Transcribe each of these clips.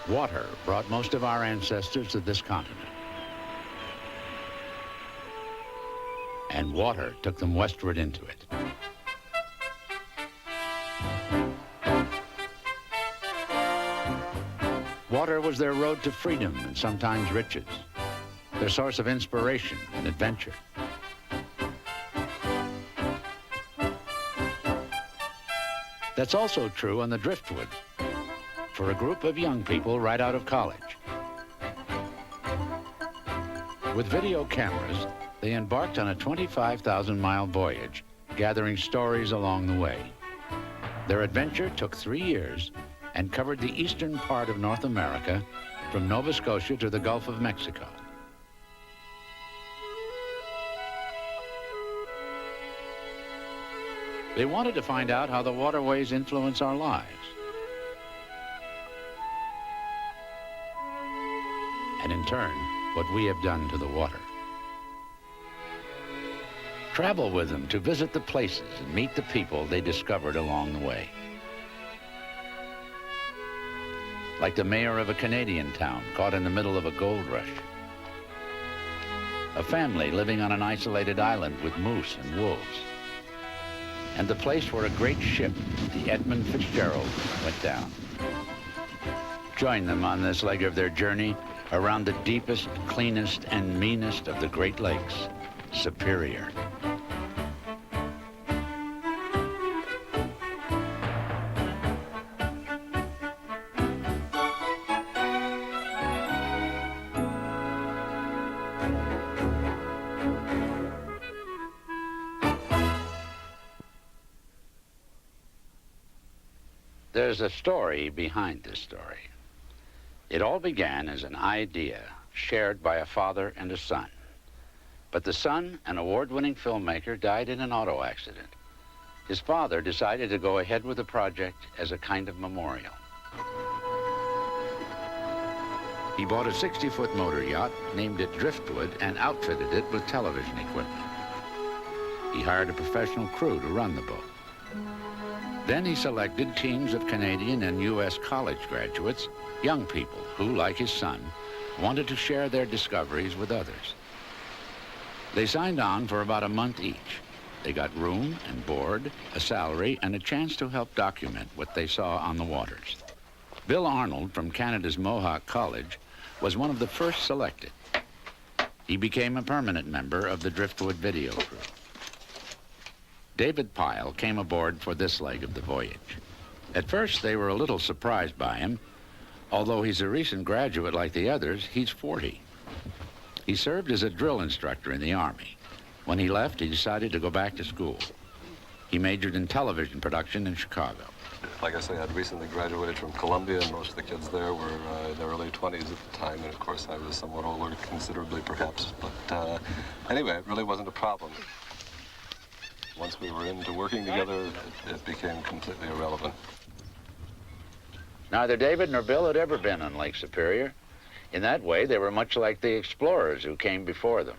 Water brought most of our ancestors to this continent. And water took them westward into it. Water was their road to freedom and sometimes riches, their source of inspiration and adventure. That's also true on the driftwood for a group of young people right out of college. With video cameras, they embarked on a 25,000-mile voyage, gathering stories along the way. Their adventure took 3 years and covered the eastern part of North America from Nova Scotia to the Gulf of Mexico. They wanted to find out how the waterways influence our lives. And in turn, what we have done to the water. Travel with them to visit the places and meet the people they discovered along the way. Like the mayor of a Canadian town caught in the middle of a gold rush. A family living on an isolated island with moose and wolves. And the place where a great ship, the Edmund Fitzgerald, went down. Join them on this leg of their journey around the deepest, cleanest, and meanest of the Great Lakes, Superior. There's a story behind this story. It all began as an idea shared by a father and a son. But the son, an award-winning filmmaker, died in an auto accident. His father decided to go ahead with the project as a kind of memorial. He bought a 60-foot motor yacht, named it Driftwood, and outfitted it with television equipment. He hired a professional crew to run the boat. Then he selected teams of Canadian and U.S. college graduates, young people who, like his son, wanted to share their discoveries with others. They signed on for about a month each. They got room and board, a salary, and a chance to help document what they saw on the waters. Bill Arnold from Canada's Mohawk College was one of the first selected. He became a permanent member of the Driftwood video crew. David Pyle came aboard for this leg of the voyage. At first, they were a little surprised by him. Although he's a recent graduate like the others, he's 40. He served as a drill instructor in the Army. When he left, he decided to go back to school. He majored in television production in Chicago. Like I say, I'd recently graduated from Columbia, and most of the kids there were in their early 20s at the time, and of course I was somewhat older, considerably perhaps. But anyway, it really wasn't a problem. Once we were into working together, it became completely irrelevant. Neither David nor Bill had ever been on Lake Superior. In that way, they were much like the explorers who came before them.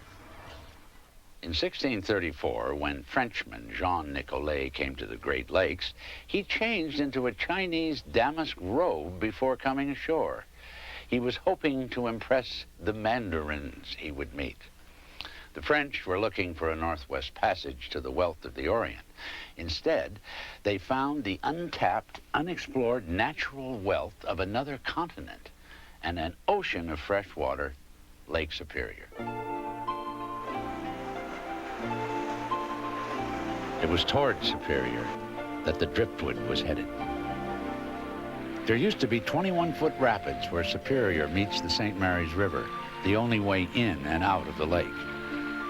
In 1634, when Frenchman Jean Nicolet came to the Great Lakes, he changed into a Chinese damask robe before coming ashore. He was hoping to impress the mandarins he would meet. The French were looking for a northwest passage to the wealth of the Orient. Instead, they found the untapped, unexplored natural wealth of another continent and an ocean of fresh water, Lake Superior. It was toward Superior that the Driftwood was headed. There used to be 21-foot rapids where Superior meets the St. Mary's River, the only way in and out of the lake.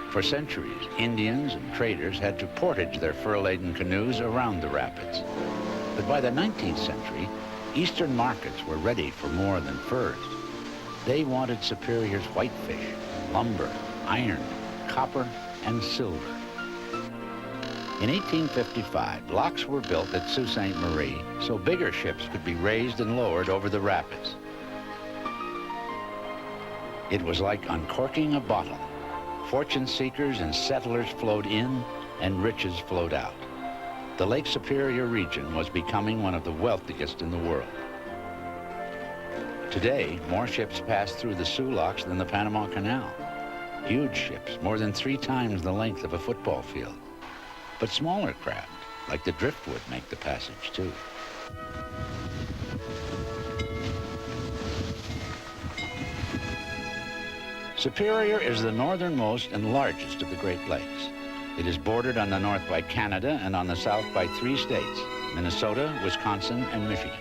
For centuries, Indians and traders had to portage their fur-laden canoes around the rapids. But by the 19th century, eastern markets were ready for more than furs. They wanted Superior's whitefish, lumber, iron, copper, and silver. In 1855, locks were built at Sault Ste. Marie so bigger ships could be raised and lowered over the rapids. It was like uncorking a bottle. Fortune seekers and settlers flowed in and riches flowed out. The Lake Superior region was becoming one of the wealthiest in the world. Today, more ships pass through the Soo locks than the Panama Canal. Huge ships, more than 3 times the length of a football field. But smaller craft, like the driftwood, make the passage too. Superior is the northernmost and largest of the Great Lakes. It is bordered on the north by Canada and on the south by 3 states, Minnesota, Wisconsin, and Michigan.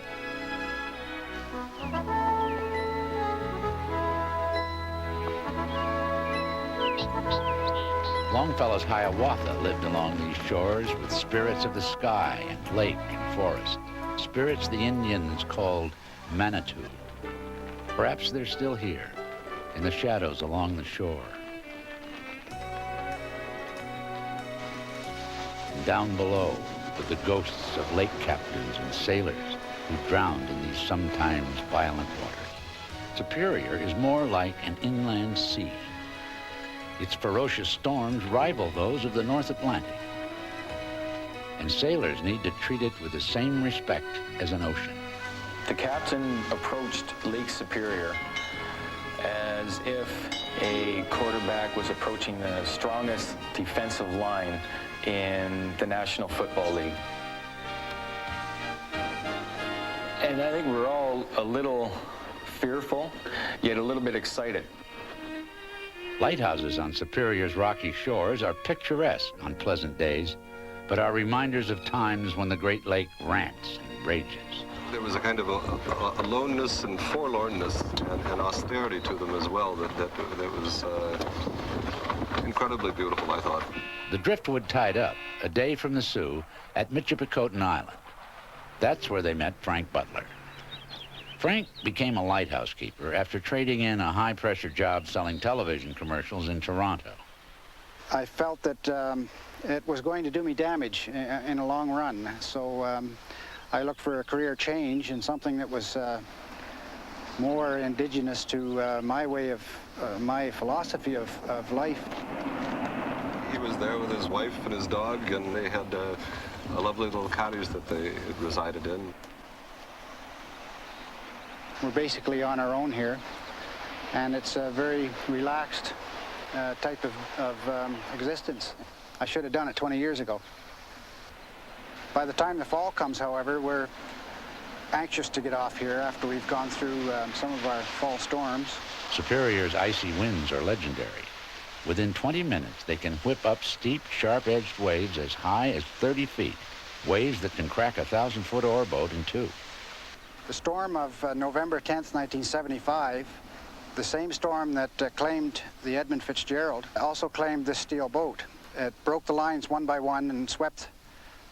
Longfellow's Hiawatha lived along these shores with spirits of the sky and lake and forest, spirits the Indians called Manitou. Perhaps they're still here, in the shadows along the shore. And down below, with the ghosts of lake captains and sailors who drowned in these sometimes violent waters. Superior is more like an inland sea. Its ferocious storms rival those of the North Atlantic. And sailors need to treat it with the same respect as an ocean. The captain approached Lake Superior as if a quarterback was approaching the strongest defensive line in the National Football League. And I think we're all a little fearful, yet a little bit excited. Lighthouses on Superior's rocky shores are picturesque on pleasant days, but are reminders of times when the Great Lake rants and rages. There was a kind of a aloneness and forlornness and austerity to them as well that was incredibly beautiful, I thought. The driftwood tied up a day from the Soo at Michipicoten Island. That's where they met Frank Butler. Frank became a lighthouse keeper after trading in a high-pressure job selling television commercials in Toronto. I felt that it was going to do me damage in a long run, so I looked for a career change and something that was more indigenous to my way of, my philosophy of life. He was there with his wife and his dog, and they had a lovely little cottage that they resided in. We're basically on our own here, and it's a very relaxed type of existence. I should have done it 20 years ago. By the time the fall comes, however, we're anxious to get off here after we've gone through some of our fall storms. Superior's icy winds are legendary. Within 20 minutes, they can whip up steep, sharp-edged waves as high as 30 feet, waves that can crack a 1,000-foot oarboat in 2. The storm of November 10th, 1975, the same storm that claimed the Edmund Fitzgerald, also claimed this steel boat. It broke the lines one by one and swept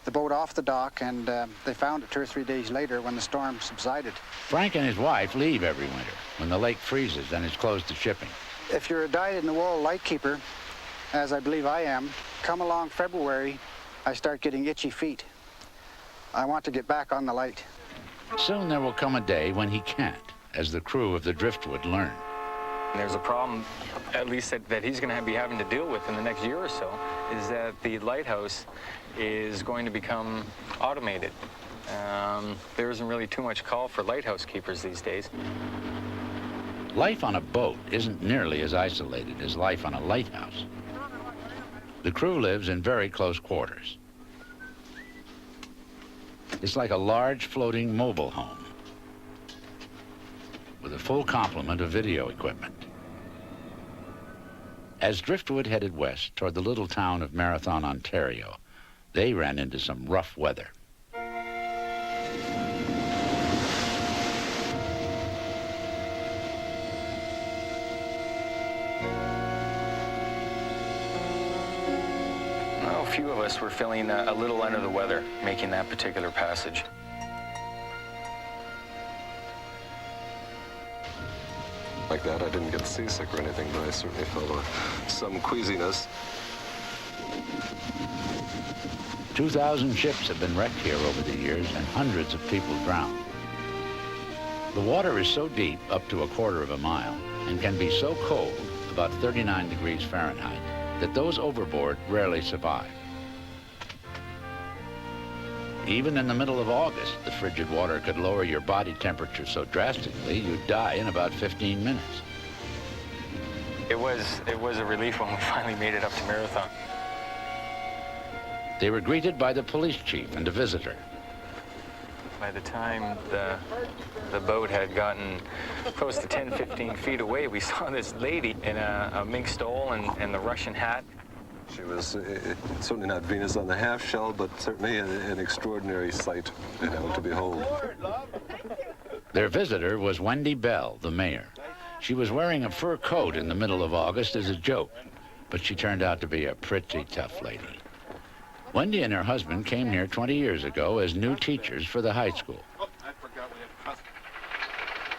the boat off the dock, and they found it 2 or 3 days later when the storm subsided. Frank and his wife leave every winter when the lake freezes and is closed to shipping. If you're a dyed-in-the-wool lightkeeper, as I believe I am, come along February, I start getting itchy feet. I want to get back on the light. Soon there will come a day when he can't, as the crew of the Driftwood learn. There's a problem, at least that he's going to be having to deal with in the next year or so, is that the lighthouse is going to become automated. There isn't really too much call for lighthouse keepers these days. Life on a boat isn't nearly as isolated as life on a lighthouse. The crew lives in very close quarters. It's like a large floating mobile home with a full complement of video equipment. As Driftwood headed west toward the little town of Marathon, Ontario, they ran into some rough weather. A few of us were feeling a little under the weather making that particular passage. Like that, I didn't get seasick or anything, but I certainly felt some queasiness. 2,000 ships have been wrecked here over the years, and hundreds of people drowned. The water is so deep, up to 1/4 of a mile, and can be so cold, about 39 degrees Fahrenheit, that those overboard rarely survive. Even in the middle of August, the frigid water could lower your body temperature so drastically you'd die in about 15 minutes. It was a relief when we finally made it up to Marathon. They were greeted by the police chief and a visitor. By the time the boat had gotten close to 10, 15 feet away, we saw this lady in a mink stole and the Russian hat. She was certainly not Venus on the half shell, but certainly an extraordinary sight, to behold. Their visitor was Wendy Bell, the mayor. She was wearing a fur coat in the middle of August as a joke, but she turned out to be a pretty tough lady. Wendy and her husband came here 20 years ago as new teachers for the high school.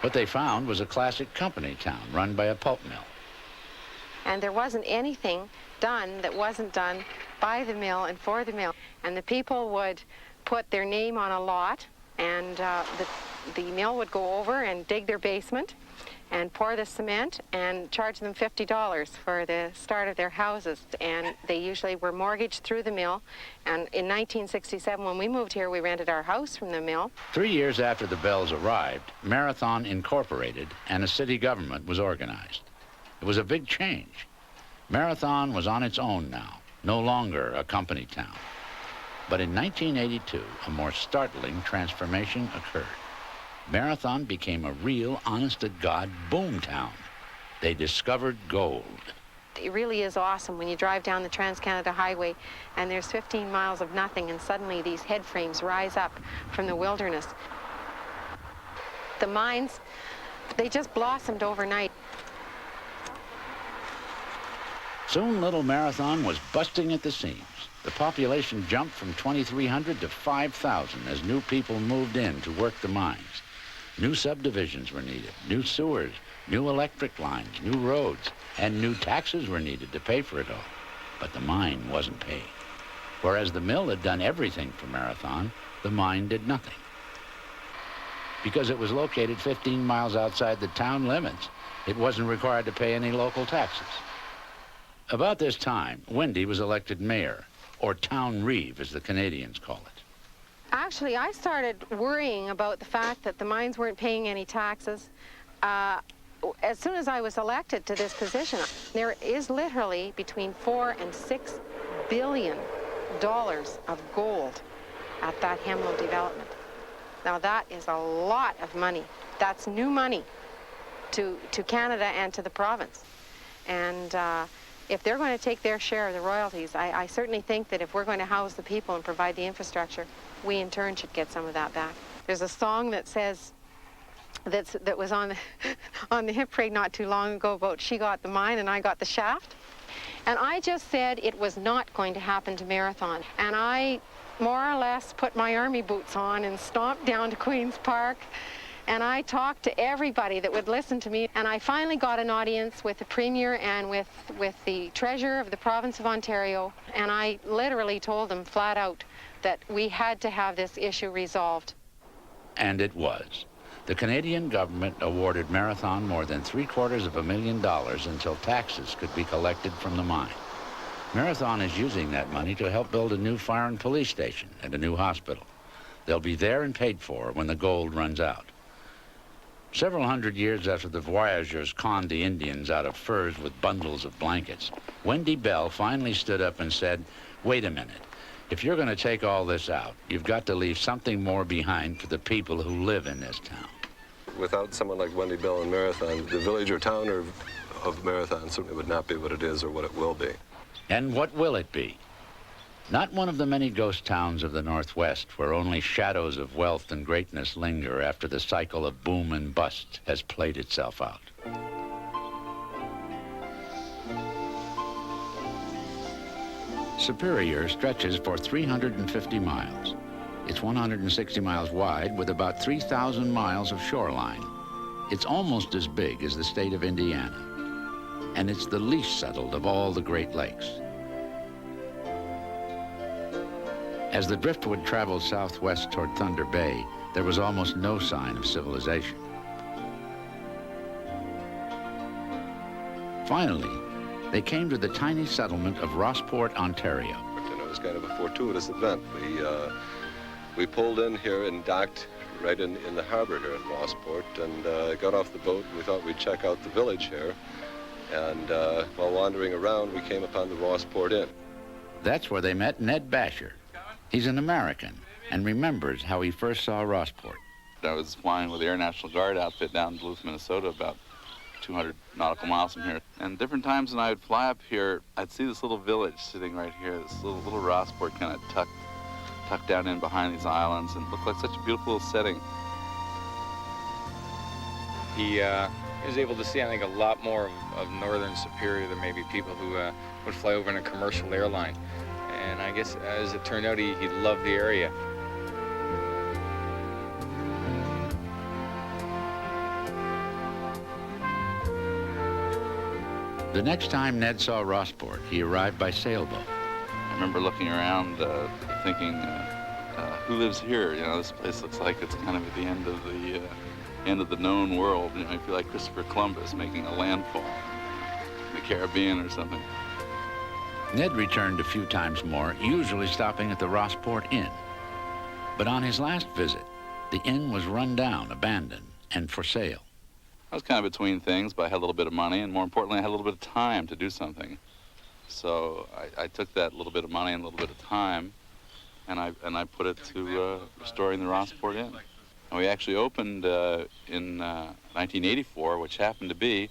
What they found was a classic company town run by a pulp mill. And there wasn't anything done that wasn't done by the mill and for the mill. And the people would put their name on a lot, and the mill would go over and dig their basement and pour the cement and charge them $50 for the start of their houses. And they usually were mortgaged through the mill. And in 1967, when we moved here, we rented our house from the mill. 3 years after the Bells arrived, Marathon Incorporated and a city government was organized. It was a big change. Marathon was on its own now, no longer a company town. But in 1982, a more startling transformation occurred. Marathon became a real, honest-to-God boom town. They discovered gold. It really is awesome when you drive down the Trans-Canada Highway and there's 15 miles of nothing, and suddenly these head frames rise up from the wilderness. The mines, they just blossomed overnight. Soon Little Marathon was busting at the seams. The population jumped from 2,300 to 5,000 as new people moved in to work the mines. New subdivisions were needed, new sewers, new electric lines, new roads, and new taxes were needed to pay for it all. But the mine wasn't paid. Whereas the mill had done everything for Marathon, the mine did nothing. Because it was located 15 miles outside the town limits, it wasn't required to pay any local taxes. About this time, Wendy was elected mayor, or town reeve, as the Canadians call it. Actually, I started worrying about the fact that the mines weren't paying any taxes. As soon as I was elected to this position, there is literally between $4 and $6 billion of gold at that Hemlo development. Now that is a lot of money. That's new money to Canada and to the province. And if they're going to take their share of the royalties, I certainly think that if we're going to house the people and provide the infrastructure, we in turn should get some of that back. There's a song that says, that was on the hit parade not too long ago about she got the mine and I got the shaft. And I just said it was not going to happen to Marathon. And I more or less put my army boots on and stomped down to Queen's Park. And I talked to everybody that would listen to me. And I finally got an audience with the Premier and with the Treasurer of the province of Ontario. And I literally told them flat out that we had to have this issue resolved. And it was. The Canadian government awarded Marathon more than $750,000 until taxes could be collected from the mine. Marathon is using that money to help build a new fire and police station and a new hospital. They'll be there and paid for when the gold runs out. Several hundred years after the voyageurs conned the Indians out of furs with bundles of blankets, Wendy Bell finally stood up and said, "Wait a minute. If you're going to take all this out, you've got to leave something more behind for the people who live in this town." Without someone like Wendy Bell and Marathon, the village or town of Marathon certainly would not be what it is or what it will be. And what will it be? Not one of the many ghost towns of the Northwest where only shadows of wealth and greatness linger after the cycle of boom and bust has played itself out. Superior stretches for 350 miles. It's 160 miles wide with about 3,000 miles of shoreline. It's almost as big as the state of Indiana. And it's the least settled of all the Great Lakes. As the driftwood traveled southwest toward Thunder Bay, there was almost no sign of civilization. Finally, they came to the tiny settlement of Rossport, Ontario. It was kind of a fortuitous event. We pulled in here and docked right in the harbor here in Rossport, and got off the boat. We thought we'd check out the village here. And while wandering around, we came upon the Rossport Inn. That's where they met Ned Basher. He's an American and remembers how he first saw Rossport. I was flying with the Air National Guard outfit down in Duluth, Minnesota, about 200 nautical miles from here. And different times when I would fly up here, I'd see this little village sitting right here, this little Rossport kind of tucked down in behind these islands, and looked like such a beautiful little setting. He was able to see, I think, a lot more of northern Superior than maybe people who would fly over in a commercial airline. And I guess, as it turned out, he loved the area. The next time Ned saw Rossport, he arrived by sailboat. I remember looking around, thinking, who lives here? You know, this place looks like it's kind of at the end of the known world. You know, I feel like Christopher Columbus making a landfall in the Caribbean or something. Ned returned a few times more, usually stopping at the Rossport Inn. But on his last visit, the inn was run down, abandoned, and for sale. I was kind of between things, but I had a little bit of money, and more importantly, I had a little bit of time to do something. So I took that little bit of money and a little bit of time, and I put it to restoring the Rossport Inn. And we actually opened in 1984, which happened to be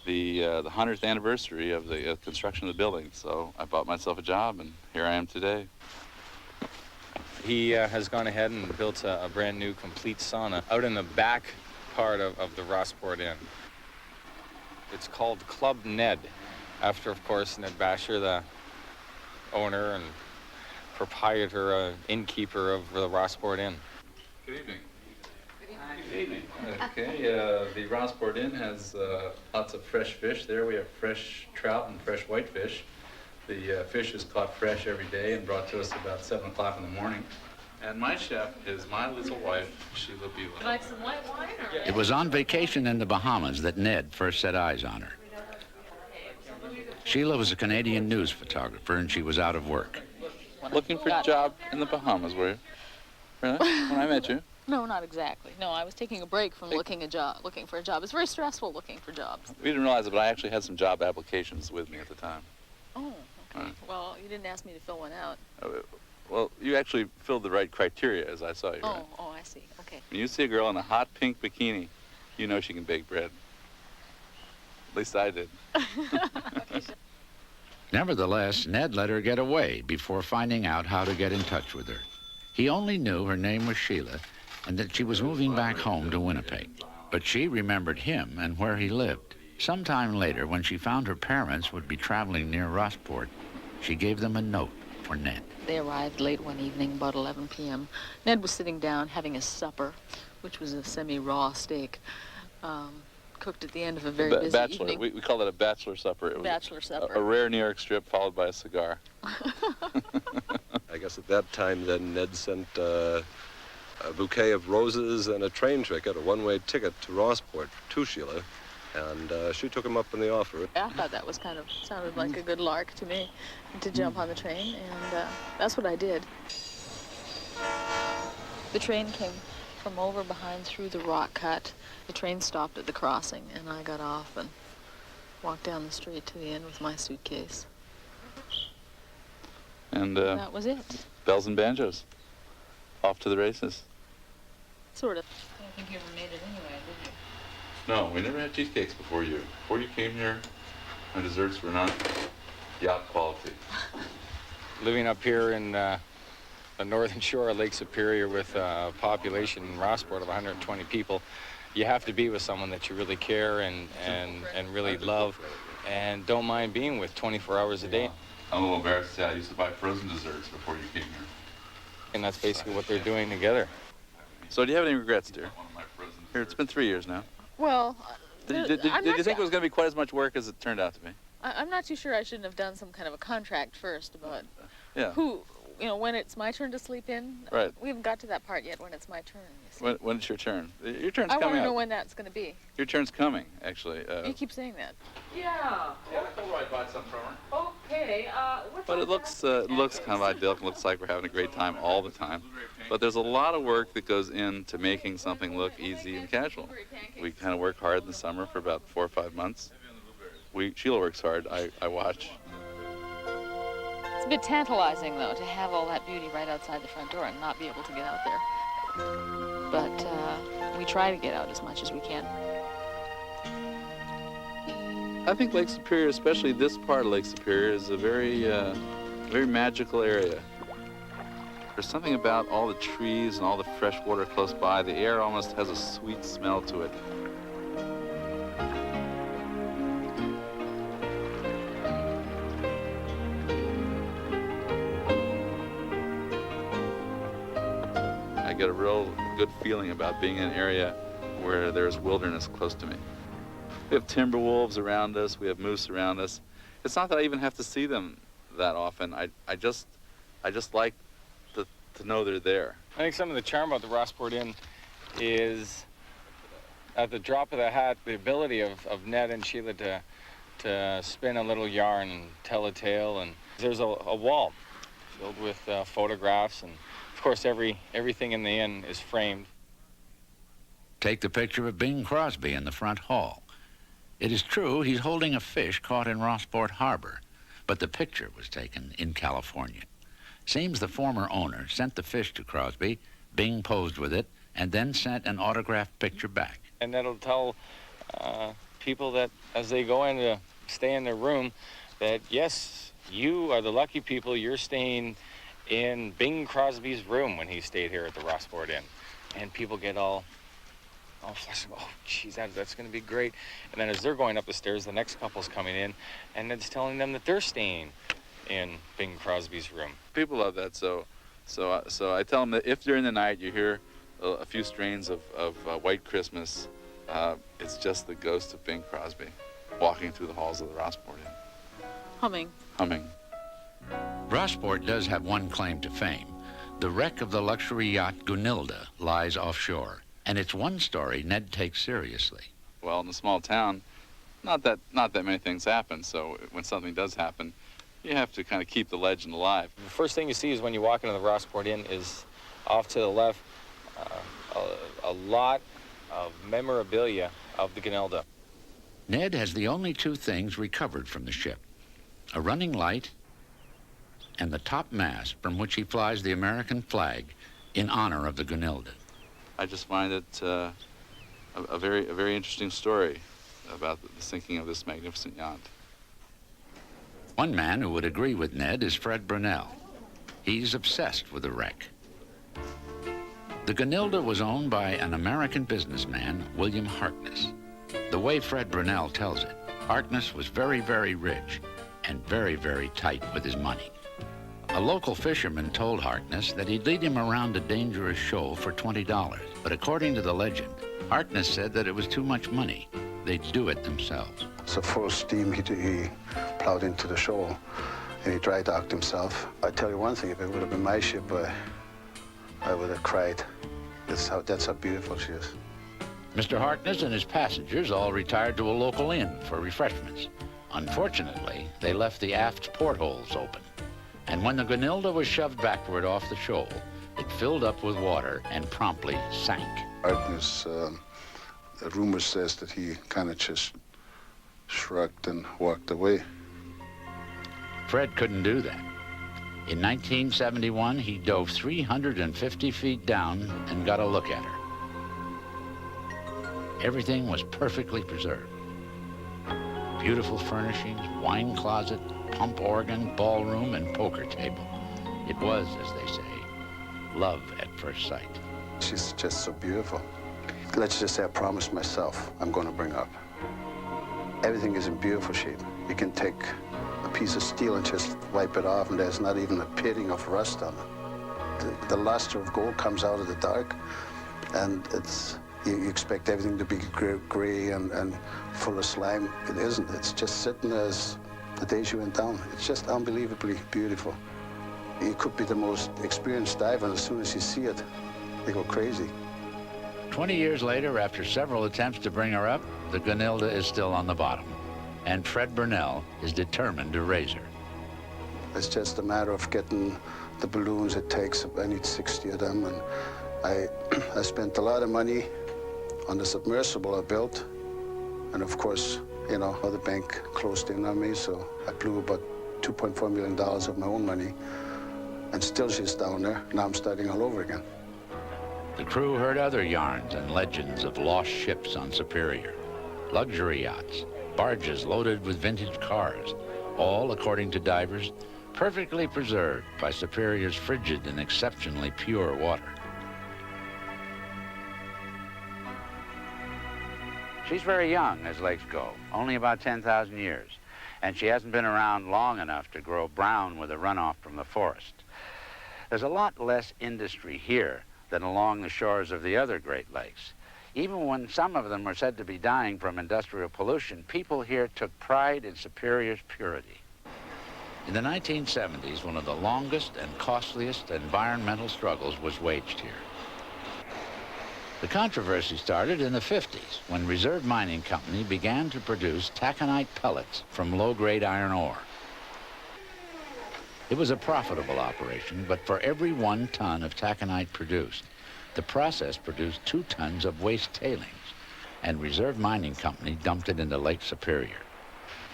the 100th anniversary of the construction of the building. So I bought myself a job, and here I am today. He has gone ahead and built a brand new complete sauna out in the back part of the Rossport Inn. It's called Club Ned, after, of course, Ned Basher, the owner and proprietor, innkeeper of the Rossport Inn. Good evening. Good evening. Okay, the Rossport Inn has lots of fresh fish. There we have fresh trout and fresh whitefish. The fish is caught fresh every day and brought to us about 7 o'clock in the morning. And my chef is my little wife, Sheila Beulah. You like some white wine? Or? It was on vacation in the Bahamas that Ned first set eyes on her. Sheila was a Canadian news photographer, and she was out of work. Looking for a job in the Bahamas, were you? Really? When I met you? No, not exactly. No, I was taking a break from looking for a job. It's very stressful looking for jobs. We didn't realize it, but I actually had some job applications with me at the time. Oh, okay. Well, you didn't ask me to fill one out. Well, you actually filled the right criteria as I saw you. Right? Oh, I see. Okay. When you see a girl in a hot pink bikini, you know she can bake bread. At least I did. Nevertheless, Ned let her get away before finding out how to get in touch with her. He only knew her name was Sheila and that she was moving back home to Winnipeg. But she remembered him and where he lived. Sometime later, when she found her parents would be traveling near Rossport, she gave them a note for Ned. They arrived late one evening, about 11 p.m. Ned was sitting down having his supper, which was a semi-raw steak, cooked at the end of a very busy bachelor. evening. We call it a bachelor supper. It was bachelor supper. A rare New York strip followed by a cigar. I guess at that time, then, Ned sent a bouquet of roses and a train ticket, a one-way ticket to Rossport to Sheila, and she took him up on the offer. I thought that was sounded like a good lark to me, to jump on the train, and that's what I did. The train came from over behind through the rock cut. The train stopped at the crossing, and I got off and walked down the street to the inn with my suitcase. And that was it. bells and banjos. Off to the races. Sort of. I don't think you ever made it anyway, did you? No, we never had cheesecakes before you. Before you came here, our desserts were not yacht quality. Living up here in the northern shore of Lake Superior with a population in Rossport of 120 people, you have to be with someone that you really care and really love and don't mind being with 24 hours a day. I'm a little embarrassed to say I used to buy frozen desserts before you came here. And that's basically what they're doing together. So do you have any regrets, dear? Here, it's been 3 years now. Well, Did you think it was going to be quite as much work as it turned out to be? I'm not too sure. I shouldn't have done some kind of a contract first about Yeah. who, when it's my turn to sleep in. Right. We haven't got to that part yet when it's my turn. You see. When it's your turn. Your turn's I coming want to know up. when that's going to be. Your turn's coming, actually. You keep saying that. Yeah, I told her I'd buy some from her. Oh, But it looks kind of idyllic. It looks like we're having a great time all the time. But there's a lot of work that goes into making something look easy and casual. We kind of work hard in the summer for about 4 or 5 months. Sheila works hard. I watch. It's a bit tantalizing, though, to have all that beauty right outside the front door and not be able to get out there. But we try to get out as much as we can. I think Lake Superior, especially this part of Lake Superior, is a very magical area. There's something about all the trees and all the fresh water close by. The air almost has a sweet smell to it. I get a real good feeling about being in an area where there's wilderness close to me. We have timber wolves around us. We have moose around us. It's not that I even have to see them that often. I just like to know they're there. I think some of the charm about the Rossport Inn is, at the drop of the hat, the ability of Ned and Sheila to spin a little yarn and tell a tale. And there's a wall filled with photographs, and of course everything in the inn is framed. Take the picture of Bing Crosby in the front hall. It is true he's holding a fish caught in Rossport Harbor, but the picture was taken in California. Seems the former owner sent the fish to Crosby, Bing posed with it, and then sent an autographed picture back. And that'll tell people that as they go in to stay in their room that, yes, you are the lucky people, you're staying in Bing Crosby's room when he stayed here at the Rossport Inn. And people get all flushed. Oh, geez, that's going to be great. And then as they're going up the stairs, the next couple's coming in, and it's telling them that they're staying in Bing Crosby's room. People love that, so I tell them that if during the night you hear a few strains of White Christmas, it's just the ghost of Bing Crosby walking through the halls of the Rossport Inn. Humming. Rossport does have one claim to fame. The wreck of the luxury yacht Gunilda lies offshore, and it's one story Ned takes seriously. Well, in a small town, not that many things happen, so when something does happen, you have to kind of keep the legend alive. The first thing you see is when you walk into the Rossport Inn is off to the left, a lot of memorabilia of the Gunilda. Ned has the only two things recovered from the ship: a running light and the top mast from which he flies the American flag in honor of the Gunilda. I just find it a very interesting story about the sinking of this magnificent yacht. One man who would agree with Ned is Fred Brunel. He's obsessed with the wreck. The Gunilda was owned by an American businessman, William Harkness. The way Fred Brunel tells it, Harkness was very, very rich and very, very tight with his money. A local fisherman told Harkness that he'd lead him around a dangerous shoal for $20, but according to the legend, Harkness said that it was too much money. They'd do it themselves. So full steam, he plowed into the shoal, and he dry docked himself. I tell you one thing, if it would have been my ship, I would have cried. That's how beautiful she is. Mr. Harkness and his passengers all retired to a local inn for refreshments. Unfortunately, they left the aft portholes open, and when the Gunilda was shoved backward off the shoal, it filled up with water and promptly sank. Harkness, the rumor says that he kind of just shrugged and walked away. Fred couldn't do that. In 1971, he dove 350 feet down and got a look at her. Everything was perfectly preserved. Beautiful furnishings, wine closet, pump organ, ballroom, and poker table. It was, as they say, love at first sight. She's just so beautiful. Let's just say I promised myself I'm going to bring her up. Everything is in beautiful shape. You can take a piece of steel and just wipe it off, and there's not even a pitting of rust on it. The luster of gold comes out of the dark, and you expect everything to be gray and full of slime. It isn't. It's just sitting as the day she went down. It's just unbelievably beautiful. You could be the most experienced diver, and as soon as you see it, they go crazy. 20 years later, after several attempts to bring her up, the Gunilda is still on the bottom, and Fred Brunel is determined to raise her. It's just a matter of getting the balloons. It takes, I need 60 of them, and I spent a lot of money on the submersible I built, and of course, you know, the bank closed in on me, so I blew about $2.4 million of my own money, and still she's down there. Now I'm starting all over again. The crew heard other yarns and legends of lost ships on Superior, luxury yachts, barges loaded with vintage cars, all, according to divers, perfectly preserved by Superior's frigid and exceptionally pure water. She's very young as lakes go, only about 10,000 years, and she hasn't been around long enough to grow brown with a runoff from the forest. There's a lot less industry here than along the shores of the other Great Lakes. Even when some of them were said to be dying from industrial pollution, people here took pride in Superior's purity. In the 1970s, one of the longest and costliest environmental struggles was waged here. The controversy started in the 50s when Reserve Mining Company began to produce taconite pellets from low-grade iron ore. It was a profitable operation, but for every 1 ton of taconite produced, the process produced 2 tons of waste tailings, and Reserve Mining Company dumped it into Lake Superior.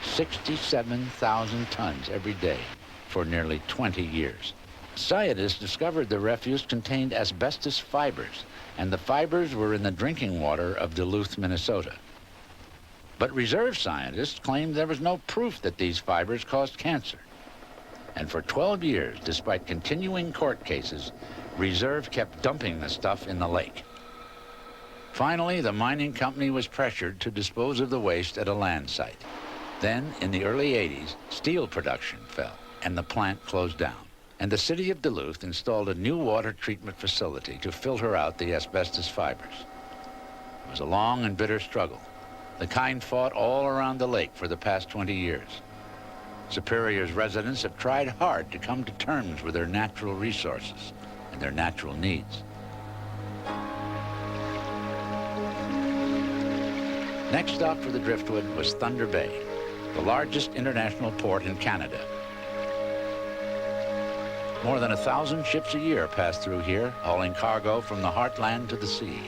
67,000 tons every day for nearly 20 years. Scientists discovered the refuse contained asbestos fibers, and the fibers were in the drinking water of Duluth, Minnesota. But reserve scientists claimed there was no proof that these fibers caused cancer. And for 12 years, despite continuing court cases, Reserve kept dumping the stuff in the lake. Finally, the mining company was pressured to dispose of the waste at a land site. Then, in the early 80s, steel production fell, and the plant closed down. And the city of Duluth installed a new water treatment facility to filter out the asbestos fibers. It was a long and bitter struggle, the kind fought all around the lake for the past 20 years. Superior's residents have tried hard to come to terms with their natural resources and their natural needs. Next stop for the Driftwood was Thunder Bay, the largest international port in Canada. More than 1,000 ships a year pass through here, hauling cargo from the heartland to the sea.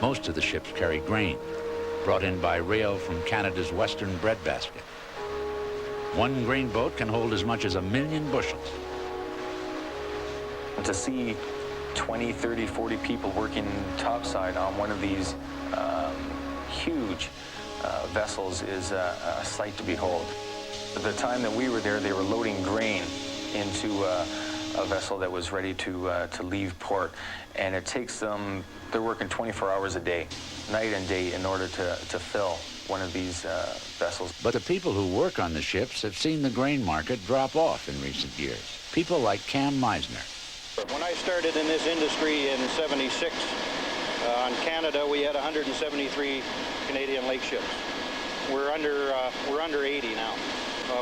Most of the ships carry grain, brought in by rail from Canada's western breadbasket. One grain boat can hold as much as 1 million bushels. To see 20, 30, 40 people working topside on one of these huge vessels is a sight to behold. At the time that we were there, they were loading grain into a vessel that was ready to leave port, and it takes them, they're working 24 hours a day, night and day, in order to fill one of these vessels. But the people who work on the ships have seen the grain market drop off in recent years. People like Cam Meisner. When I started in this industry in '76, on Canada, we had 173 Canadian lake ships. We're under 80 now.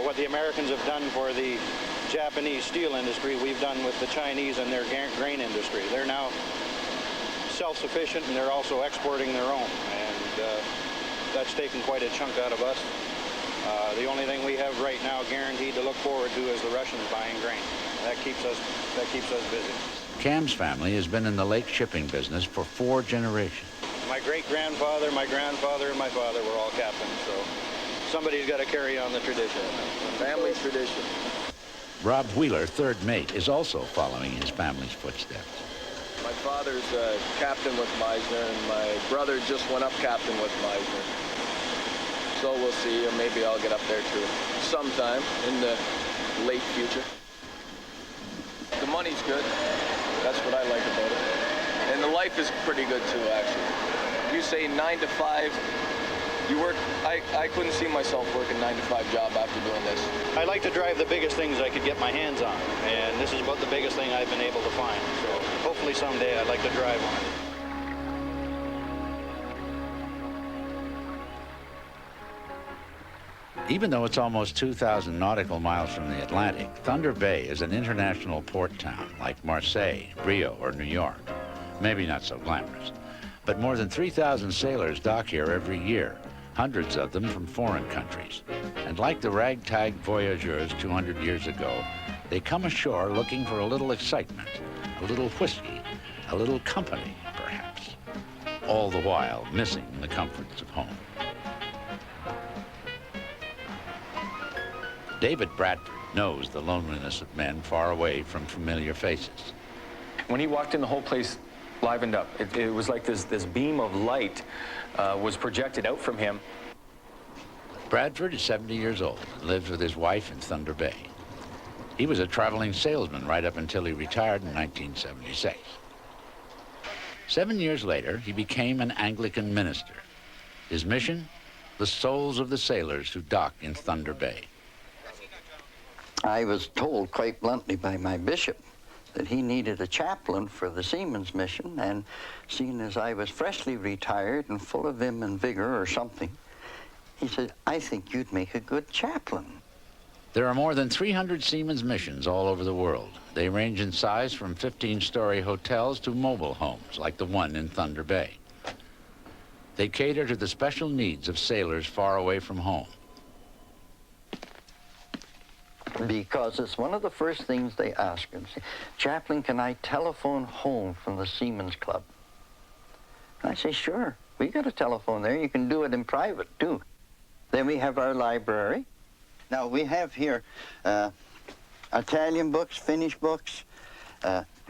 What the Americans have done for the Japanese steel industry, we've done with the Chinese and their grain industry. They're now self-sufficient, and they're also exporting their own, and that's taken quite a chunk out of us. The only thing we have right now guaranteed to look forward to is the Russians buying grain. That keeps us busy. Cam's family has been in the lake shipping business for 4 generations. My great-grandfather, my grandfather, and my father were all captains, so somebody's got to carry on the tradition. Family tradition. Rob Wheeler, third mate, is also following his family's footsteps. My father's captain with Meisner, and my brother just went up captain with Meisner. So we'll see, or maybe I'll get up there too sometime in the late future. The money's good. That's what I like about it. And the life is pretty good too, actually. You say 9 to 5, you work, I couldn't see myself working 9 to 5 job after doing this. I like to drive the biggest things I could get my hands on, and this is about the biggest thing I've been able to find. So hopefully someday I'd like to drive one. Even though it's almost 2,000 nautical miles from the Atlantic, Thunder Bay is an international port town like Marseille, Rio, or New York. Maybe not so glamorous, but more than 3,000 sailors dock here every year, hundreds of them from foreign countries. And like the ragtag voyageurs 200 years ago, they come ashore looking for a little excitement, a little whiskey, a little company, perhaps, all the while missing the comforts of home. David Bradford knows the loneliness of men far away from familiar faces. When he walked in, the whole place livened up. It was like this beam of light was projected out from him. Bradford is 70 years old and lives with his wife in Thunder Bay. He was a traveling salesman right up until he retired in 1976. 7 years later, he became an Anglican minister. His mission? The souls of the sailors who dock in Thunder Bay. I was told quite bluntly by my bishop that he needed a chaplain for the seamen's mission, and seeing as I was freshly retired and full of vim and vigor or something, he said, I think you'd make a good chaplain. There are more than 300 seamen's missions all over the world. They range in size from 15-story hotels to mobile homes, like the one in Thunder Bay. They cater to the special needs of sailors far away from home. Because it's one of the first things they ask and say, Chaplain, can I telephone home from the Seamen's Club? And I say, sure, we got a telephone there. You can do it in private, too. Then we have our library. Now, we have here Italian books, Finnish books,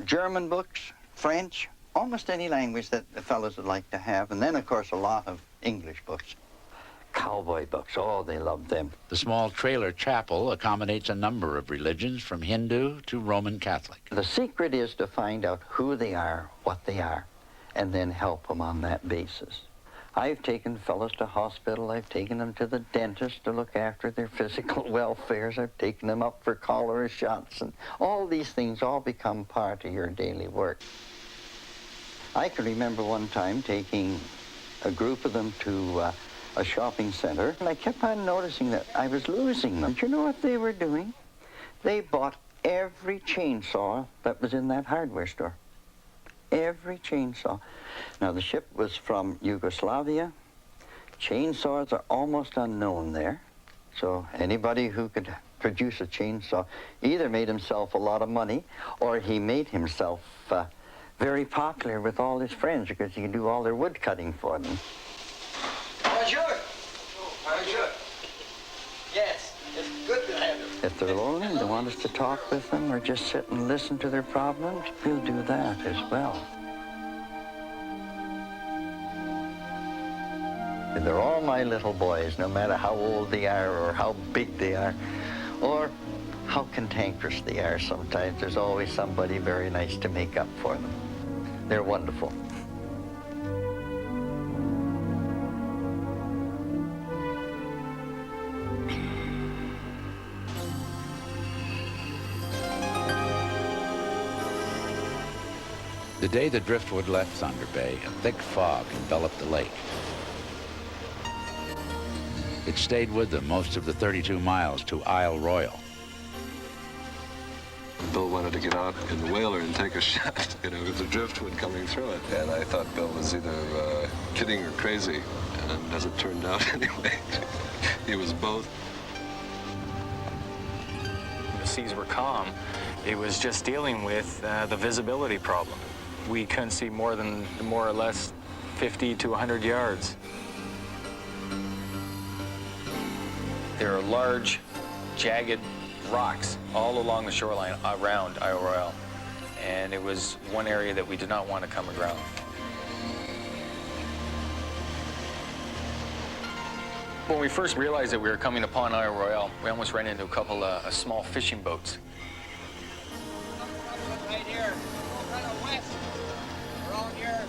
German books, French, almost any language that the fellows would like to have. And then, of course, a lot of English books. Cowboy books, oh, they love them. The small trailer chapel accommodates a number of religions, from Hindu to Roman Catholic. The secret is to find out who they are, what they are, and then help them on that basis. I've taken fellows to hospital. I've taken them to the dentist to look after their physical welfares. I've taken them up for cholera shots, and all these things all become part of your daily work. I can remember one time taking a group of them to a shopping center, and I kept on noticing that I was losing them. Do you know what they were doing? They bought every chainsaw that was in that hardware store. Every chainsaw. Now, the ship was from Yugoslavia. Chainsaws are almost unknown there. So anybody who could produce a chainsaw either made himself a lot of money, or he made himself very popular with all his friends because he could do all their wood cutting for them. Bonjour. Bonjour. Yes, it's good to have them. If they're lonely and they want us to talk with them or just sit and listen to their problems, we'll do that as well. And they're all my little boys, no matter how old they are or how big they are or how cantankerous they are. Sometimes there's always somebody very nice to make up for them. They're wonderful. The day the driftwood left Thunder Bay, a thick fog enveloped the lake. It stayed with them most of the 32 miles to Isle Royal. Bill wanted to get out in the whaler and take a shot, with the driftwood coming through it. And I thought Bill was either kidding or crazy. And as it turned out, anyway, he was both. The seas were calm. It was just dealing with the visibility problem. We couldn't see more or less 50 to 100 yards. There are large, jagged rocks all along the shoreline around Isle Royale. And it was one area that we did not want to come aground. When we first realized that we were coming upon Isle Royale, we almost ran into a couple of small fishing boats. Right here, we'll run west. Around here,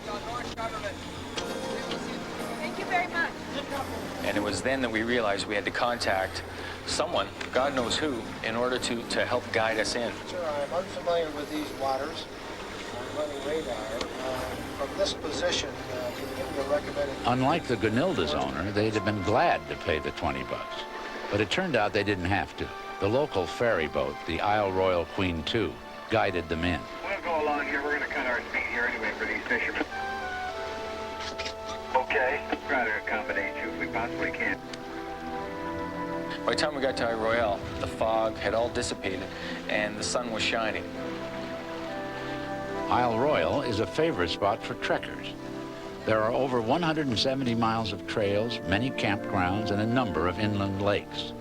North Government. Thank you very much. And it was then that we realized we had to contact someone, God knows who, in order to help guide us in. Sir, I'm unfamiliar with these waters. I'm running radar. From this position, can you give me a recommended... Unlike the Gunilda's owner, they'd have been glad to pay the $20. But it turned out they didn't have to. The local ferry boat, the Isle Royal Queen II, guided them in. We'll go along here. We're going to cut our speed here anyway for these fishermen. Okay, try to accommodate you. possibly can. By the time we got to Isle Royale, the fog had all dissipated and the sun was shining. Isle Royale is a favorite spot for trekkers. There are over 170 miles of trails, many campgrounds, and a number of inland lakes.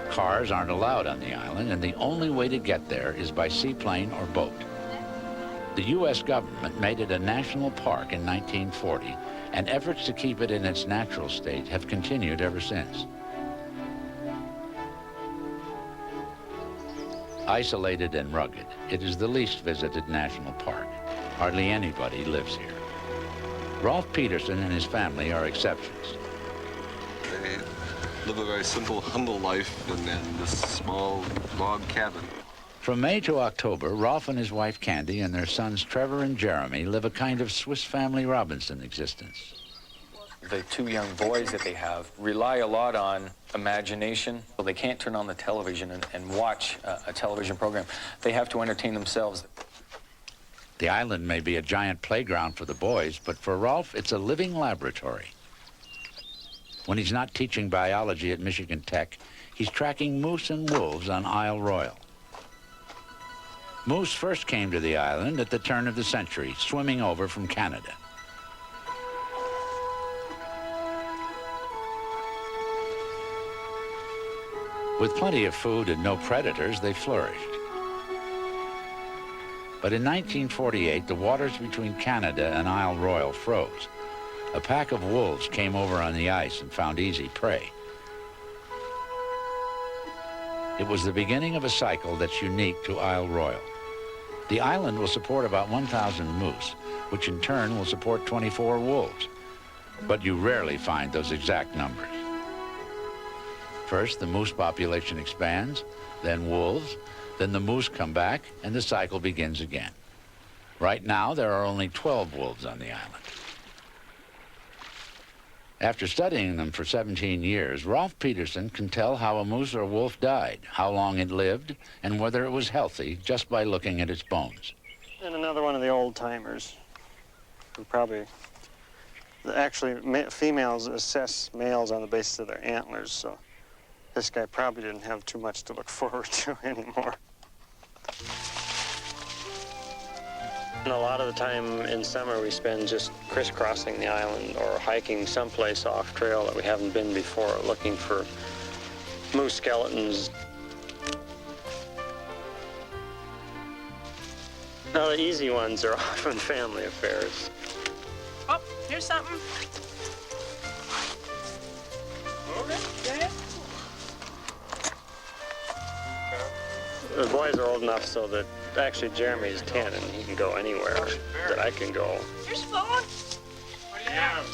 Cars aren't allowed on the island, and the only way to get there is by seaplane or boat. The U.S. government made it a national park in 1940, and efforts to keep it in its natural state have continued ever since. Isolated and rugged, it is the least visited national park. Hardly anybody lives here. Rolf Peterson and his family are exceptions. They live a very simple, humble life in this small log cabin. From May to October, Rolf and his wife Candy and their sons Trevor and Jeremy live a kind of Swiss Family Robinson existence. The two young boys that they have rely a lot on imagination. Well, they can't turn on the television and watch a television program. They have to entertain themselves. The island may be a giant playground for the boys, but for Rolf, it's a living laboratory. When he's not teaching biology at Michigan Tech, he's tracking moose and wolves on Isle Royale. Moose first came to the island at the turn of the century, swimming over from Canada. With plenty of food and no predators, they flourished. But in 1948, the waters between Canada and Isle Royale froze. A pack of wolves came over on the ice and found easy prey. It was the beginning of a cycle that's unique to Isle Royale. The island will support about 1,000 moose, which in turn will support 24 wolves. But you rarely find those exact numbers. First, the moose population expands, then wolves, then the moose come back, and the cycle begins again. Right now, there are only 12 wolves on the island. After studying them for 17 years, Rolf Peterson can tell how a moose or wolf died, how long it lived, and whether it was healthy just by looking at its bones. And another one of the old-timers, who probably, actually, females assess males on the basis of their antlers, so this guy probably didn't have too much to look forward to anymore. And a lot of the time in summer we spend just crisscrossing the island or hiking someplace off trail that we haven't been before, looking for moose skeletons. Now the easy ones are often family affairs. Oh, here's something. Okay, yeah. The boys are old enough so that actually Jeremy's 10 and he can go anywhere that I can go. Here's phone. What do you have?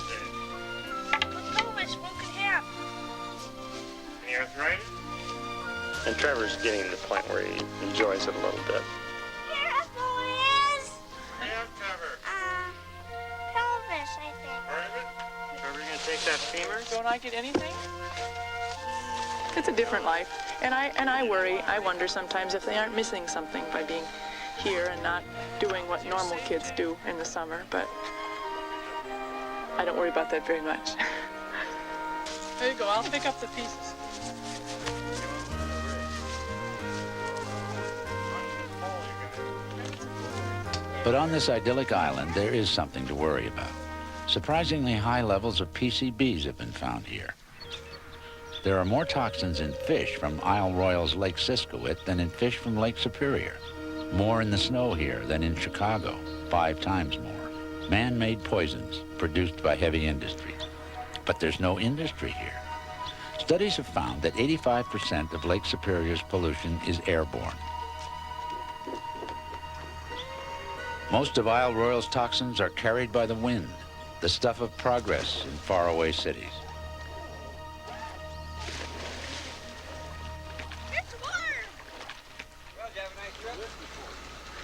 Let's go, my smoking hat. Any arthritis? And Trevor's getting to the point where he enjoys it a little bit. Yeah, boys. What do you have, Trevor? Pelvis, I think. Part of it? Trevor, you gonna take that femur? Don't I get anything? It's a different life, and I worry. I wonder sometimes if they aren't missing something by being here and not doing what normal kids do in the summer, but I don't worry about that very much. There you go, I'll pick up the pieces. But on this idyllic island, there is something to worry about. Surprisingly high levels of PCBs have been found here. There are more toxins in fish from Isle Royale's Lake Siskowit than in fish from Lake Superior. More in the snow here than in Chicago, 5 times more. Man-made poisons produced by heavy industry. But there's no industry here. Studies have found that 85% of Lake Superior's pollution is airborne. Most of Isle Royale's toxins are carried by the wind, the stuff of progress in faraway cities.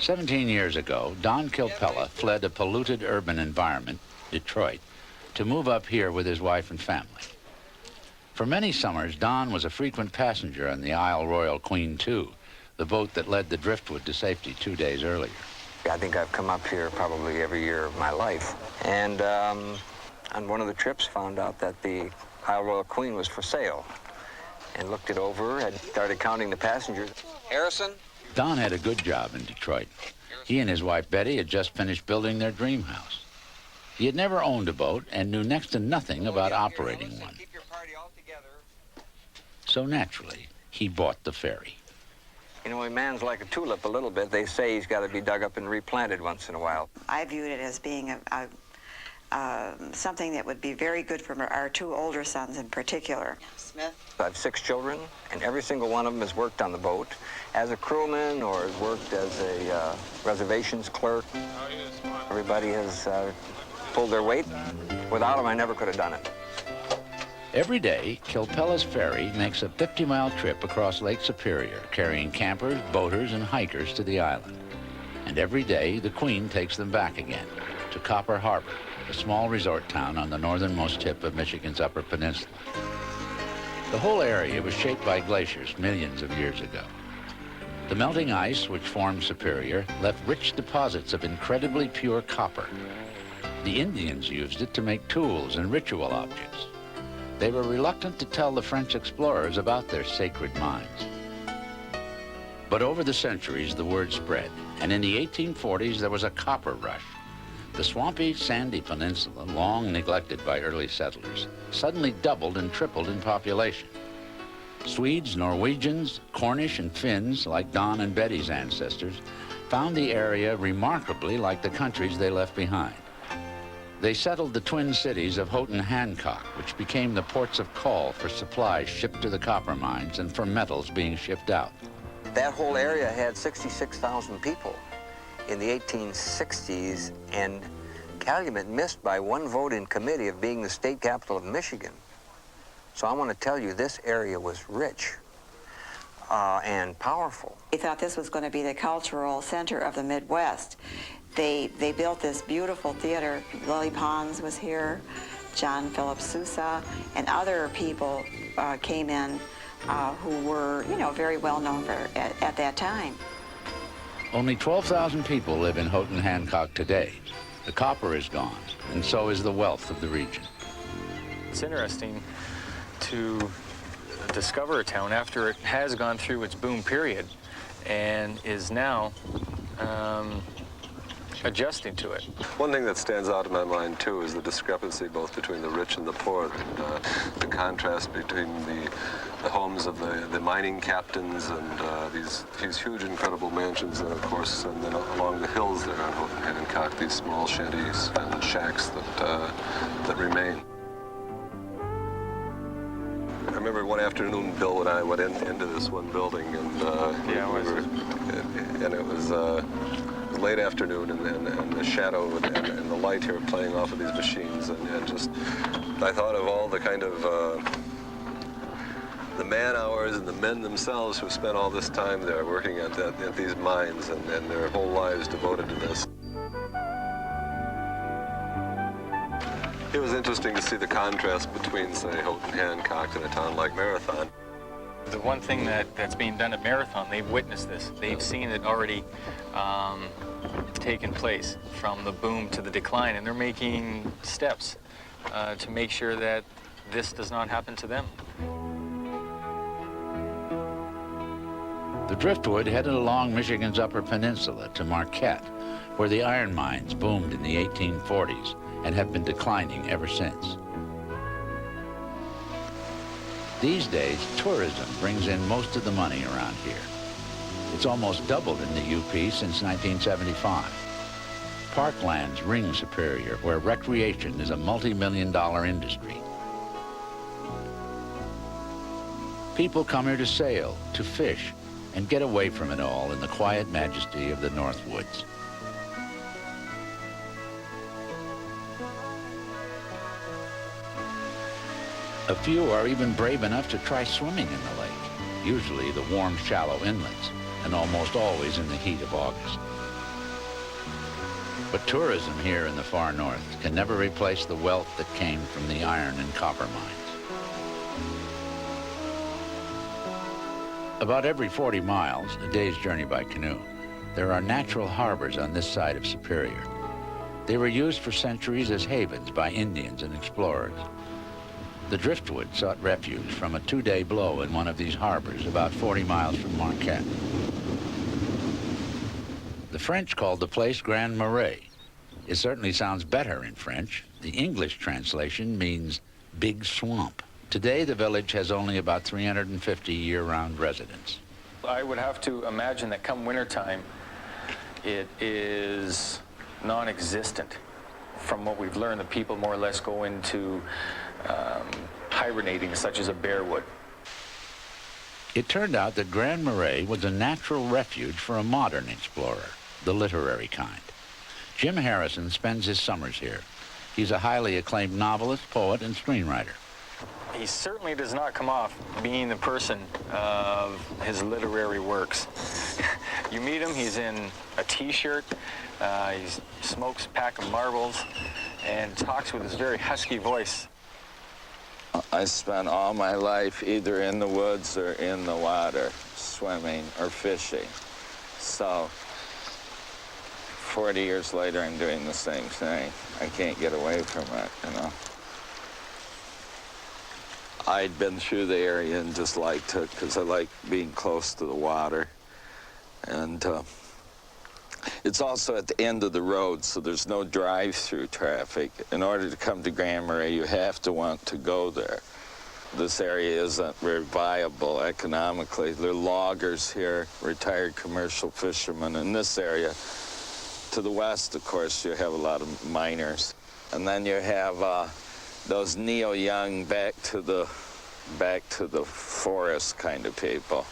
17 years ago, Don Kilpella fled a polluted urban environment, Detroit, to move up here with his wife and family. For many summers, Don was a frequent passenger on the Isle Royale Queen II, the boat that led the driftwood to safety 2 days earlier. I think I've come up here probably every year of my life. And on one of the trips found out that the Isle Royal Queen was for sale, and looked it over and started counting the passengers. Harrison? Don had a good job in Detroit. He and his wife Betty had just finished building their dream house. He had never owned a boat and knew next to nothing about operating one. So naturally, he bought the ferry. You know, a man's like a tulip a little bit. They say he's got to be dug up and replanted once in a while. I viewed it as being something that would be very good for our two older sons in particular. Smith? I have 6 children, and every single one of them has worked on the boat as a crewman or has worked as a reservations clerk. Everybody has pulled their weight. Without them, I never could have done it. Every day, Kilpella's ferry makes a 50-mile trip across Lake Superior, carrying campers, boaters, and hikers to the island. And every day, the Queen takes them back again to Copper Harbor, a small resort town on the northernmost tip of Michigan's Upper Peninsula. The whole area was shaped by glaciers millions of years ago. The melting ice, which formed Superior, left rich deposits of incredibly pure copper. The Indians used it to make tools and ritual objects. They were reluctant to tell the French explorers about their sacred mines. But over the centuries, the word spread, and in the 1840s, there was a copper rush. The swampy, sandy peninsula, long neglected by early settlers, suddenly doubled and tripled in population. Swedes, Norwegians, Cornish, and Finns, like Don and Betty's ancestors, found the area remarkably like the countries they left behind. They settled the twin cities of Houghton Hancock, which became the ports of call for supplies shipped to the copper mines and for metals being shipped out. That whole area had 66,000 people in the 1860s, and Calumet missed by 1 vote in committee of being the state capital of Michigan. So I want to tell you, this area was rich and powerful. We thought this was going to be the cultural center of the Midwest. They built this beautiful theater. Lily Pons was here, John Philip Sousa, and other people came in who were, you know, very well known at that time. Only 12,000 people live in Houghton Hancock today. The copper is gone, and so is the wealth of the region. It's interesting to discover a town after it has gone through its boom period and is now adjusting to it. One thing that stands out in my mind, too, is the discrepancy both between the rich and the poor, and the contrast between the homes of the mining captains and these huge, incredible mansions, and of course, and then along the hills there on Houghton Hancock, these small shanties and shacks that remain. I remember one afternoon, Bill and I went into this one building, and it was late afternoon, and the shadow and the light here playing off of these machines, and just, I thought of all the kind of the man hours and the men themselves who spent all this time there working at these mines, and their whole lives devoted to this. It was interesting to see the contrast between, say, Houghton Hancock and a town like Marathon. The one thing that's being done at Marathon, they've witnessed this. They've seen it already taken place from the boom to the decline, and they're making steps to make sure that this does not happen to them. The driftwood headed along Michigan's Upper Peninsula to Marquette, where the iron mines boomed in the 1840s and have been declining ever since. These days, tourism brings in most of the money around here. It's almost doubled in the UP since 1975. Parklands ring Superior, where recreation is a multi-million-dollar industry. People come here to sail, to fish, and get away from it all in the quiet majesty of the North Woods. A few are even brave enough to try swimming in the lake, usually the warm, shallow inlets, and almost always in the heat of August. But tourism here in the far north can never replace the wealth that came from the iron and copper mines. About every 40 miles, a day's journey by canoe, there are natural harbors on this side of Superior. They were used for centuries as havens by Indians and explorers. The driftwood sought refuge from a 2-day blow in one of these harbors about 40 miles from Marquette. The French called the place Grand Marais. It certainly sounds better in French. The English translation means big swamp. Today, the village has only about 350 year-round residents. I would have to imagine that come wintertime, it is non-existent. From what we've learned, the people more or less go into hibernating, such as a bear would. It turned out that Grand Marais was a natural refuge for a modern explorer, the literary kind. Jim Harrison spends his summers here. He's a highly acclaimed novelist, poet, and screenwriter. He certainly does not come off being the person of his literary works. You meet him, he's in a t-shirt, he smokes a pack of marbles, and talks with his very husky voice. I spent all my life either in the woods or in the water, swimming or fishing. So 40 years later, I'm doing the same thing. I can't get away from it, you know. I'd been through the area and just liked it because I like being close to the water. And it's also at the end of the road, so there's no drive-through traffic. In order to come to Grand Marais, you have to want to go there. This area isn't very viable economically. There are loggers here, retired commercial fishermen in this area. To the west, of course, you have a lot of miners. And then you have those neo-young back to the forest kind of people.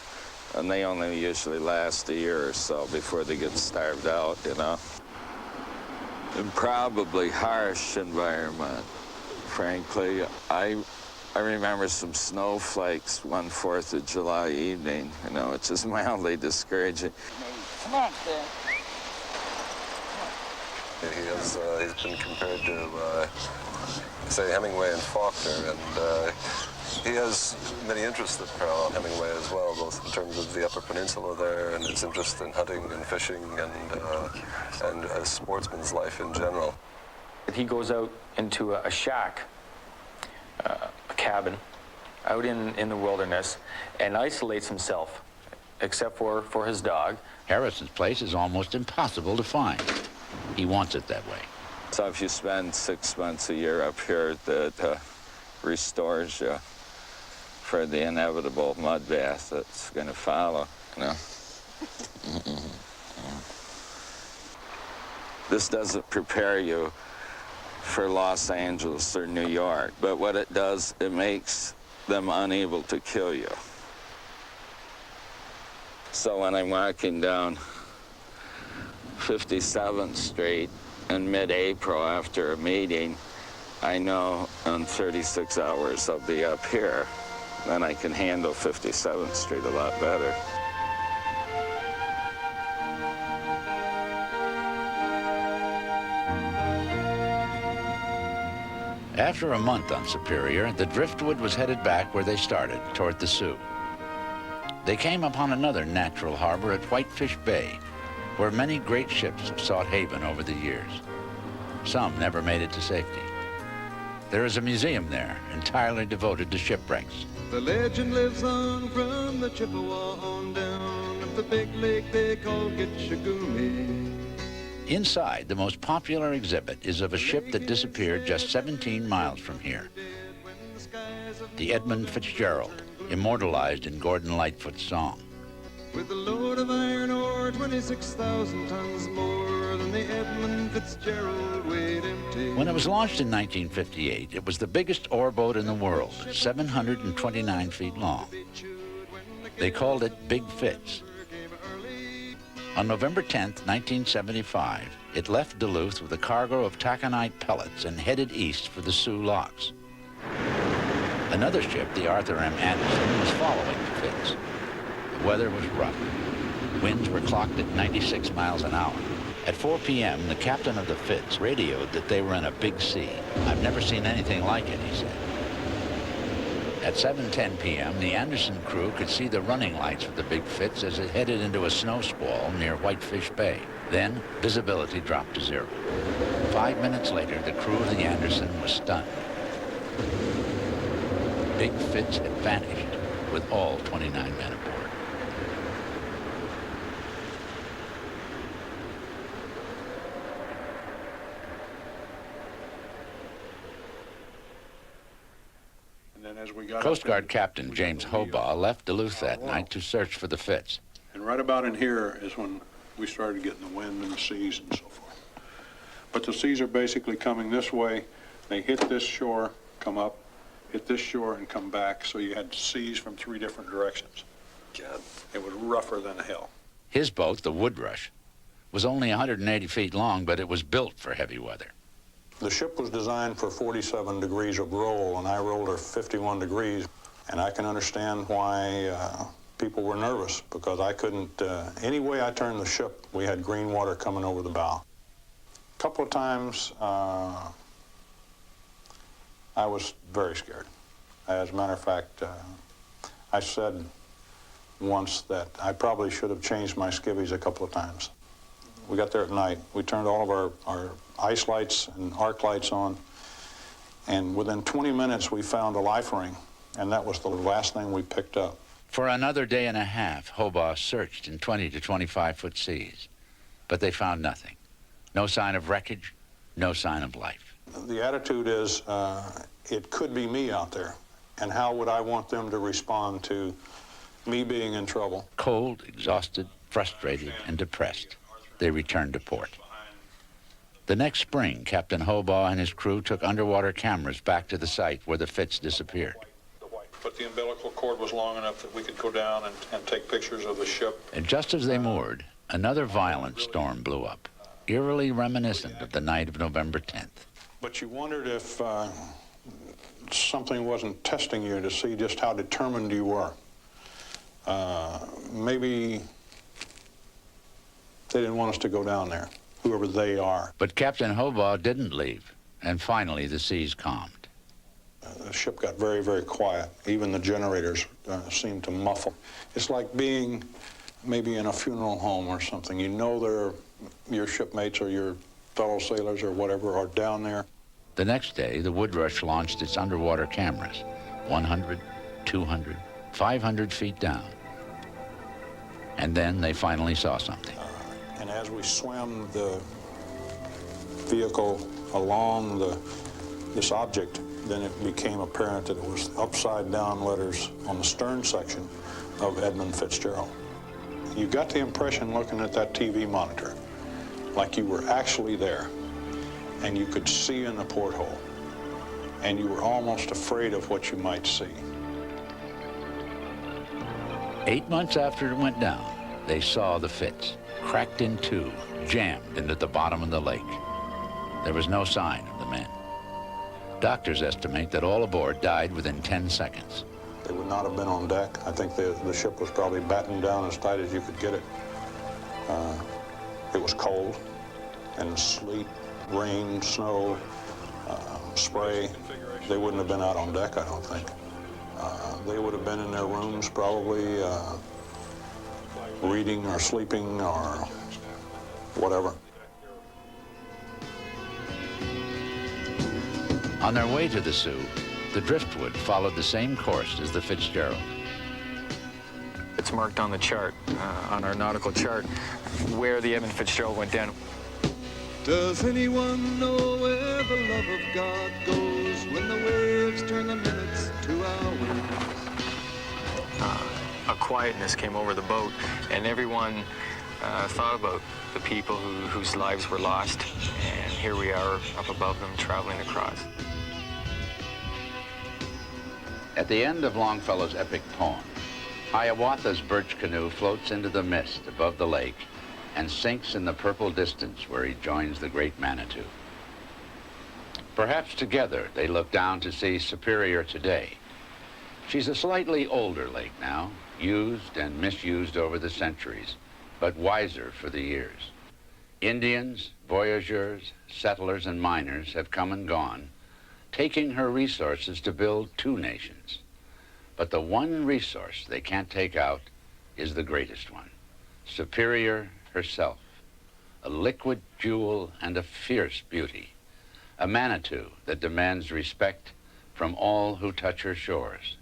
And they only usually last a year or so before they get starved out, you know. And probably harsh environment, frankly. I remember some snowflakes one 4th of July evening, you know, which is mildly discouraging. Come on, Stan. He's been compared to, say, Hemingway and Faulkner, and he has many interests that parallel Hemingway as well, both in terms of the Upper Peninsula there and his interest in hunting and fishing and a sportsman's life in general. He goes out into a shack, a cabin, out in the wilderness, and isolates himself, except for his dog. Harrison's place is almost impossible to find. He wants it that way. So if you spend 6 months a year up here, that restores you for the inevitable mud bath that's going to follow, you know. This doesn't prepare you for Los Angeles or New York, but what it does, it makes them unable to kill you. So when I'm walking down 57th Street in mid-April after a meeting, I know in 36 hours I'll be up here. Then I can handle 57th Street a lot better. After a month on Superior, the driftwood was headed back where they started, toward the Sioux. They came upon another natural harbor at Whitefish Bay, where many great ships have sought haven over the years. Some never made it to safety. There is a museum there, entirely devoted to shipwrecks. The legend lives on from the Chippewa on down of the big lake they call Gitchagumi. Inside, the most popular exhibit is of a ship that disappeared just 17 miles from here. The Edmund Fitzgerald, immortalized in Gordon Lightfoot's song. With a load of iron ore, 26,000 tons more than the Edmund Fitzgerald weighed empty. When it was launched in 1958, it was the biggest ore boat in the world, 729 feet long. They called it Big Fitz. On November 10th, 1975, it left Duluth with a cargo of taconite pellets and headed east for the Sioux Locks. Another ship, the Arthur M. Anderson, was following the Fitz. The weather was rough. Winds were clocked at 96 miles an hour. At 4 p.m., the captain of the Fitz radioed that they were in a big sea. "I've never seen anything like it," he said. At 7:10 p.m., the Anderson crew could see the running lights of the Big Fitz as it headed into a snow squall near Whitefish Bay. Then, visibility dropped to 0. 5 minutes later, the crew of the Anderson was stunned. Big Fitz had vanished with all 29 men aboard. Coast Guard Captain James Hobaugh left Duluth that night to search for the Fitz. And right about in here is when we started getting the wind and the seas and so forth. But the seas are basically coming this way. They hit this shore, come up, hit this shore, and come back. So you had seas from 3 different directions. God. It was rougher than hell. His boat, the Woodrush, was only 180 feet long, but it was built for heavy weather. The ship was designed for 47 degrees of roll, and I rolled her 51 degrees. And I can understand why people were nervous, because I couldn't, any way I turned the ship, we had green water coming over the bow. A couple of times, I was very scared. As a matter of fact, I said once that I probably should have changed my skivvies a couple of times. We got there at night. We turned all of our ice lights and arc lights on, and within 20 minutes we found a life ring, and that was the last thing we picked up. For another day and a half, Hobaugh searched in 20 to 25-foot seas, but they found nothing. No sign of wreckage, no sign of life. The attitude is, it could be me out there, and how would I want them to respond to me being in trouble? Cold, exhausted, frustrated, and depressed, they returned to port. The next spring, Captain Hobaugh and his crew took underwater cameras back to the site where the Fitz disappeared. But the umbilical cord was long enough that we could go down and take pictures of the ship. And just as they moored, another violent storm blew up, eerily reminiscent of the night of November 10th. But you wondered if something wasn't testing you to see just how determined you were. Maybe they didn't want us to go down there, whoever they are. But Captain Hobaugh didn't leave, and finally the seas calmed. The ship got very, very quiet. Even the generators seemed to muffle. It's like being maybe in a funeral home or something. You know your shipmates or your fellow sailors or whatever are down there. The next day, the Woodrush launched its underwater cameras, 100, 200, 500 feet down. And then they finally saw something. And as we swam the vehicle along this object, then it became apparent that it was upside down letters on the stern section of Edmund Fitzgerald. You got the impression looking at that TV monitor like you were actually there, and you could see in the porthole, and you were almost afraid of what you might see. 8 months after it went down, they saw the Fitz, cracked in two, jammed into the bottom of the lake. There was no sign of the men. Doctors estimate that all aboard died within 10 seconds. They would not have been on deck. I think the ship was probably battened down as tight as you could get it. It was cold, and sleet, rain, snow, spray. They wouldn't have been out on deck, I don't think. They would have been in their rooms probably reading or sleeping or whatever. On their way to the Sioux, the Driftwood followed the same course as the Fitzgerald. It's marked on the chart, on our nautical chart, where the Edmund Fitzgerald went down. Does anyone know where the love of God goes when the waves turn the minutes to hours? A quietness came over the boat, and everyone thought about the people whose lives were lost, and here we are up above them traveling across. At the end of Longfellow's epic poem, Hiawatha's birch canoe floats into the mist above the lake and sinks in the purple distance where he joins the great Manitou. Perhaps together they look down to see Superior today. She's a slightly older lake now, used and misused over the centuries, but wiser for the years. Indians, voyageurs, settlers, and miners have come and gone, taking her resources to build two nations. But the one resource they can't take out is the greatest one, Superior herself, a liquid jewel and a fierce beauty, a Manitou that demands respect from all who touch her shores.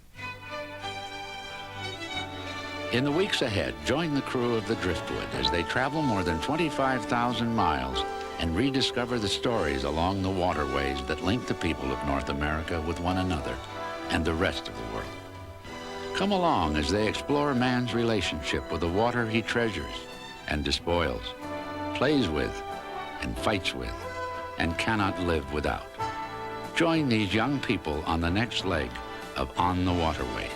In the weeks ahead, join the crew of the Driftwood as they travel more than 25,000 miles and rediscover the stories along the waterways that link the people of North America with one another and the rest of the world. Come along as they explore man's relationship with the water he treasures and despoils, plays with and fights with, and cannot live without. Join these young people on the next leg of On the Waterways.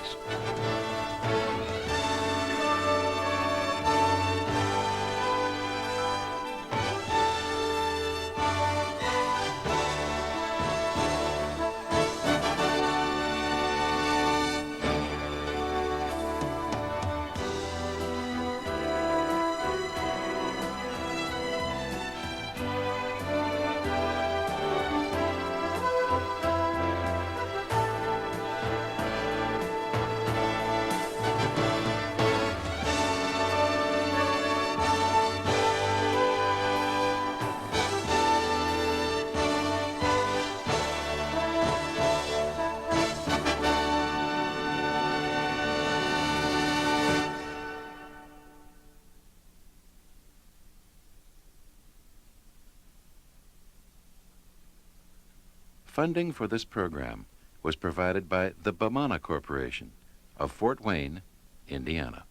Funding for this program was provided by the Bamana Corporation of Fort Wayne, Indiana.